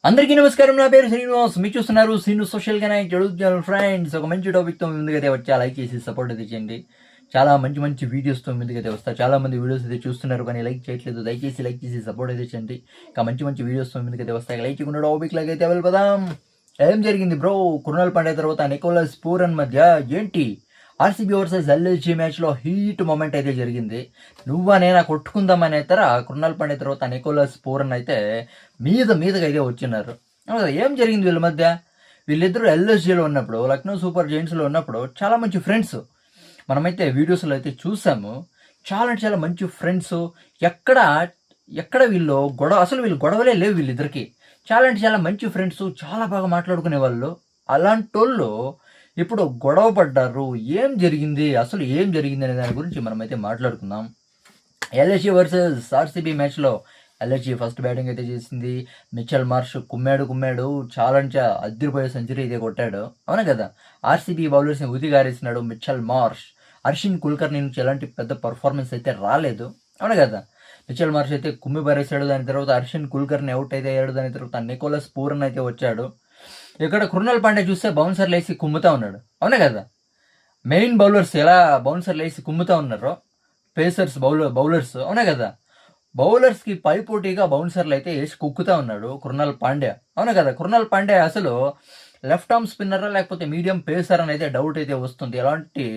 అందరికీ నమస్కారం. నా పేరు శ్రీనివాస్. మీరు చూస్తున్నారు Srinu social connect YouTube friends. ఒక మంచి టాపిక్తో ముందుకైతే వచ్చా. లైక్ చేసి సపోర్ట్ అయితే చేయండి. చాలా మంచి మంచి వీడియోస్తో ముందుకైతే వస్తా. చాలా మంది వీడియోస్ అయితే చూస్తున్నారు కానీ లైక్ చేయట్లేదు. దయచేసి లైక్ చేసి సపోర్ట్ అయితే చేయండి. ఇంకా మంచి మంచి వీడియోస్తో ముందుకైతే వస్తాయి. లైక్ చేయకుండా టాపిక్ లాగా అయితే వెళ్ళిపోదాం. ఏం జరిగింది బ్రో? కృణాల్ పాండ్యా తర్వాత నికోలస్ పూరన్ మధ్య ఏంటి ఆర్సీబీ వర్సెస్ ఎల్ఎస్జీ మ్యాచ్లో హీట్ మూమెంట్ అయితే జరిగింది. నువ్వా నేనా కొట్టుకుందామనే కృణాల్ పాండ్యా తర్వాత నికోలస్ పూరన్ అయితే మీదగా అయితే వచ్చినారు. ఏం జరిగింది వీళ్ళ మధ్య? వీళ్ళిద్దరూ ఎల్ఎస్జీలో ఉన్నప్పుడు, లక్నో సూపర్ జైంట్స్లో ఉన్నప్పుడు చాలా మంచి ఫ్రెండ్స్. మనమైతే వీడియోస్లో అయితే చూసాము. చాలా మంచి ఫ్రెండ్స్. ఎక్కడ వీళ్ళు అసలు వీళ్ళు గొడవలే లేవు వీళ్ళిద్దరికి. చాలా మంచి ఫ్రెండ్స్, చాలా బాగా మాట్లాడుకునే వాళ్ళు. అలాంటి వాళ్ళు ఇప్పుడు గొడవ పడ్డారు. ఏం జరిగింది అనే దాని గురించి మనమైతే మాట్లాడుకుందాం. ఎల్ఎస్జీ వర్సెస్ ఆర్సీబీ మ్యాచ్లో ఎల్ఎస్జీ ఫస్ట్ బ్యాటింగ్ అయితే చేసింది. మిచెల్ మార్ష్ కుమ్మాడు చాలా అద్దరిపోయే సెంచరీ అయితే కొట్టాడు, అవునా కదా. ఆర్సీబీ బౌలర్స్ని ఉతిగారేసినాడు మిచెల్ మార్ష్. హర్షిన్ కుల్కర్ని నుంచి ఎలాంటి పెద్ద పర్ఫార్మెన్స్ అయితే రాలేదు, అవునా కదా. మిచెల్ మార్ష్ అయితే కుమ్మి పారేశాడు. దాని తర్వాత హర్షిన్ కుల్కర్ని అవుట్ అయితే అయ్యాడు. దాని తర్వాత నికోలస్ పూరన్ అయితే వచ్చాడు. ఇక్కడ కృణాల్ పాండ్యా చూస్తే బౌన్సర్లు వేసి కుమ్ముతా ఉన్నాడు, అవునా కదా. మెయిన్ బౌలర్స్ ఎలా బౌన్సర్లు వేసి కుమ్ముతా ఉన్నారో పేసర్స్ బౌలర్స్, అవునా కదా. బౌలర్స్కి పైపోటీగా బౌన్సర్లు అయితే వేసి కుక్కుతా ఉన్నాడు కృణాల్ పాండ్యా, అవునా కదా. కృణాల్ పాండ్యా అసలు లెఫ్ట్ ఆర్మ్ స్పిన్నరా లేకపోతే మీడియం పేసర్ అని అయితే డౌట్ అయితే వస్తుంది. ఎలాంటి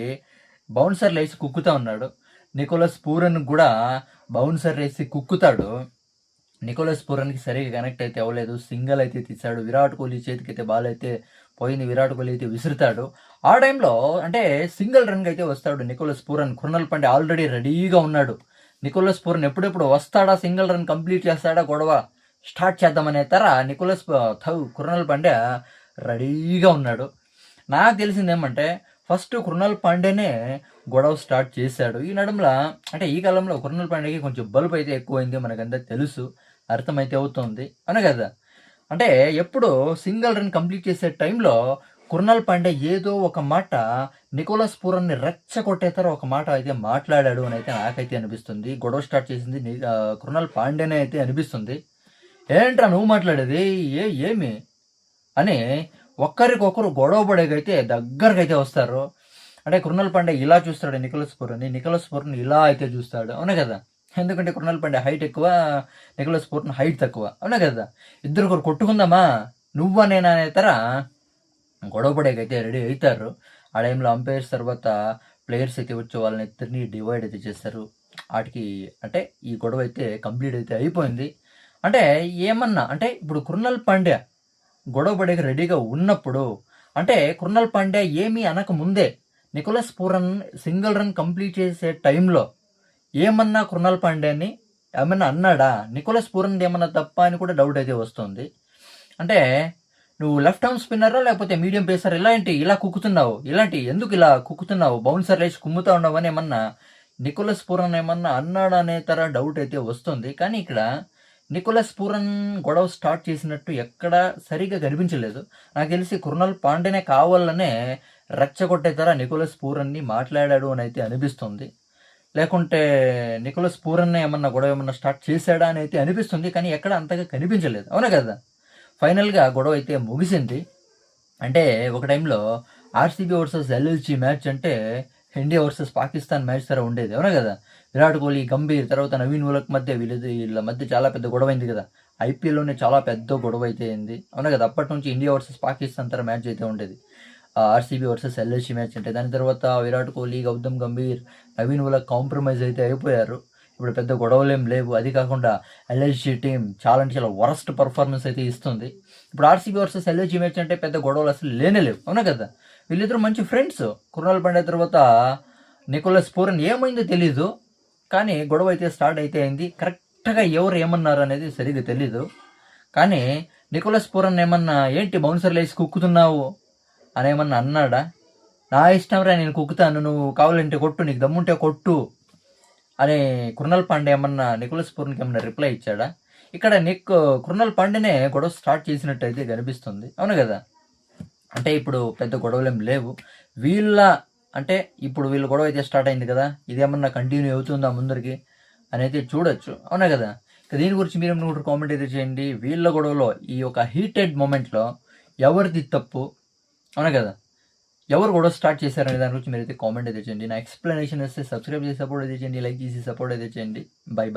బౌన్సర్లు వేసి కుక్కుతా ఉన్నాడు. నికోలస్ పూరన్ కూడా బౌన్సర్ వేసి కుక్కుతాడు. నికోలస్ పూరన్కి సరిగా కనెక్ట్ అయితే అవ్వలేదు. సింగల్ అయితే తీశాడు. విరాట్ కోహ్లీ చేతికి అయితే బాల్ అయితే పోయింది. విరాట్ కోహ్లీ అయితే విసురుతాడు. ఆ టైంలో అంటే సింగిల్ రన్కి అయితే వస్తాడు Nicholas Pooran. Krunal Pandya already రెడీగా ఉన్నాడు. నికోలస్ పూరన్ ఎప్పుడెప్పుడు వస్తాడా, సింగిల్ రన్ కంప్లీట్ చేస్తాడా, గొడవ స్టార్ట్ చేద్దామనే కృణాల్ పాండ్యా రెడీగా ఉన్నాడు. నాకు తెలిసింది ఏమంటే ఫస్ట్ కృణాల్ పాండ్యానే గొడవ స్టార్ట్ చేశాడు. ఈ నడుమల అంటే ఈ కాలంలో కృణాల్ పాండ్యాకి కొంచెం బలుపు అయితే ఎక్కువైంది, మనకంతా తెలుసు, అర్థమైతే అవుతుంది, అవునా కదా. అంటే ఎప్పుడు సింగిల్ రన్ కంప్లీట్ చేసే టైంలో కృణాల్ పాండ్యా ఏదో ఒక మాట నికోలస్ పూరన్ని రెచ్చగొట్టేతారో ఒక మాట అయితే మాట్లాడాడు అని అయితే నాకైతే అనిపిస్తుంది. గొడవ స్టార్ట్ చేసింది కృణాల్ పాండ్యానే అయితే అనిపిస్తుంది. ఏంట్రా నువ్వు మాట్లాడేది ఏమి అని ఒక్కరికొకరు గొడవ పడేకైతే దగ్గరకైతే వస్తారు. అంటే కృణాల్ పాండ్యా ఇలా చూస్తాడు నికోలస్ పూరన్ ఇలా అయితే చూస్తాడు, అవునా కదా. ఎందుకంటే కృణాల్ పాండ్యా హైట్ ఎక్కువ, నికోలస్ పూరన్ హైట్ తక్కువ, అవునా కదా. ఇద్దరు కొట్టుకుందామా నువ్వా నేనా అనే గొడవ పడేకైతే రెడీ అవుతారు. ఆ టైంలో అంపైర్స్ తర్వాత ప్లేయర్స్ అయితే వచ్చి వాళ్ళని ఇద్దరిని డివైడ్ అయితే చేస్తారు. వాటికి అంటే ఈ గొడవ అయితే కంప్లీట్ అయితే అయిపోయింది. అంటే ఏమన్నా అంటే ఇప్పుడు కృణాల్ పాండ్యా గొడవ పడేకి రెడీగా ఉన్నప్పుడు అంటే కృణాల్ పాండ్యా ఏమీ అనక ముందే Nicholas Pooran single run complete చేసే టైంలో ఏమన్నా కృణాల్ పాండ్యాని ఏమన్నా అన్నాడా? నికోలస్ పూరన్ ఏమన్నా తప్ప అని కూడా డౌట్ అయితే వస్తుంది. అంటే నువ్వు లెఫ్ట్ ఆర్మ్ స్పిన్నరా లేకపోతే మీడియం పేసర్ ఇలా కుక్కుతున్నావు, ఎందుకు ఇలా కుక్కుతున్నావు, బౌన్సర్ లేచి కుమ్ముతా ఉన్నావు అని ఏమన్నా నికోలస్ పూరన్ ఏమన్నా అన్నాడా అనే డౌట్ అయితే వస్తుంది. కానీ ఇక్కడ నికోలస్ పూరన్ గొడవ స్టార్ట్ చేసినట్టు ఎక్కడ సరిగా కనిపించలేదు. నాకు తెలిసి కృణాల్ పాండ్యానే కావాలనే రెచ్చగొట్టే నికోలస్ పూరన్ని మాట్లాడాడు అని అయితే అనిపిస్తుంది. లేకుంటే నికోలస్ పూరన్నే ఏమన్నా గొడవ ఏమన్నా స్టార్ట్ చేశాడా అని అయితే అనిపిస్తుంది. కానీ ఎక్కడ అంతగా కనిపించలేదు, అవునా కదా. ఫైనల్గా గొడవ అయితే ముగిసింది. అంటే ఒక టైంలో ఆర్సీబీ వర్సెస్ ఎల్ఎస్జీ మ్యాచ్ అంటే ఇండియా వర్సెస్ పాకిస్తాన్ మ్యాచ్ ఉండేది, అవునా కదా. విరాట్ కోహ్లీ, గంభీర్ తర్వాత నవీన్ ఉలక్ మధ్య వీళ్ళ మధ్య చాలా పెద్ద గొడవ అయింది కదా. ఐపీఎల్లోనే చాలా పెద్ద గొడవ అయితే అయింది, అవునా కదా. అప్పటి నుంచి ఇండియా వర్సెస్ పాకిస్తాన్ మ్యాచ్ అయితే ఉండేది, ఆర్సీబీ వర్సెస్ ఎల్ఎస్జీ మ్యాచ్ అంటే. దాని తర్వాత విరాట్ కోహ్లీ, గౌతమ్ గంభీర్, నవీన్ ఉలక్ కాంప్రమైజ్ అయితే అయిపోయారు. ఇప్పుడు పెద్ద గొడవలు ఏం లేవు. అది కాకుండా ఎల్ఎస్జీ టీం చాలా వరస్ట్ పర్ఫార్మెన్స్ అయితే ఇస్తుంది. ఇప్పుడు ఆర్సీబీ వర్సెస్ ఎల్ఎస్జీ మ్యాచ్ అంటే పెద్ద గొడవలు అసలు లేవు, అవునా కదా. వీళ్ళిద్దరూ మంచి ఫ్రెండ్స్. కృణాల్ పాండ్యా తర్వాత నికోలస్ పూరన్ ఏమైందో తెలీదు, కానీ గొడవ అయితే స్టార్ట్ అయితే అయింది. కరెక్ట్గా ఎవరు ఏమన్నారు అనేది సరిగ్గా తెలీదు. కానీ నికోలస్ పూరన్ ఏమన్నా ఏంటి బౌన్సర్లు వేసి కుక్కుతున్నావు అని ఏమన్నా అన్నాడా? నా ఇష్టం రా, నేను కుక్కుతాను, నువ్వు కావాలంటే కొట్టు, నీకు దమ్ముంటే కొట్టు అని కృణాల్ పాండ్యా ఏమన్నా నికోలస్ పూరన్కి ఏమన్నా రిప్లై ఇచ్చాడా? ఇక్కడ కృణాల్ పాండ్యానే గొడవ స్టార్ట్ చేసినట్టు అయితే కనిపిస్తుంది, అవును కదా. అంటే ఇప్పుడు పెద్ద గొడవలు ఏం లేవు అంటే ఇప్పుడు వీళ్ళ గొడవ అయితే స్టార్ట్ అయింది కదా, ఇదేమన్నా కంటిన్యూ అవుతుందా ముందరికి అని అయితే చూడొచ్చు, అవునా కదా. దీని గురించి మీరు కూడా కామెంట్ అయితే చేయండి. వీళ్ళ గొడవలో ఈ యొక్క హీటెడ్ మూమెంట్‌లో ఎవరిది తప్పు? అవునా కదా! ఎవరు గొడవ స్టార్ట్ చేశారనే దాని గురించి మీరైతే కామెంట్ అయితే చేయండి. నా ఎక్స్‌ప్లనేషన్ వస్తే సబ్స్క్రైబ్ చేసి సపోర్ట్ అయితే చేయండి. లైక్ చేసి సపోర్ట్ అయితే చేయండి. బై.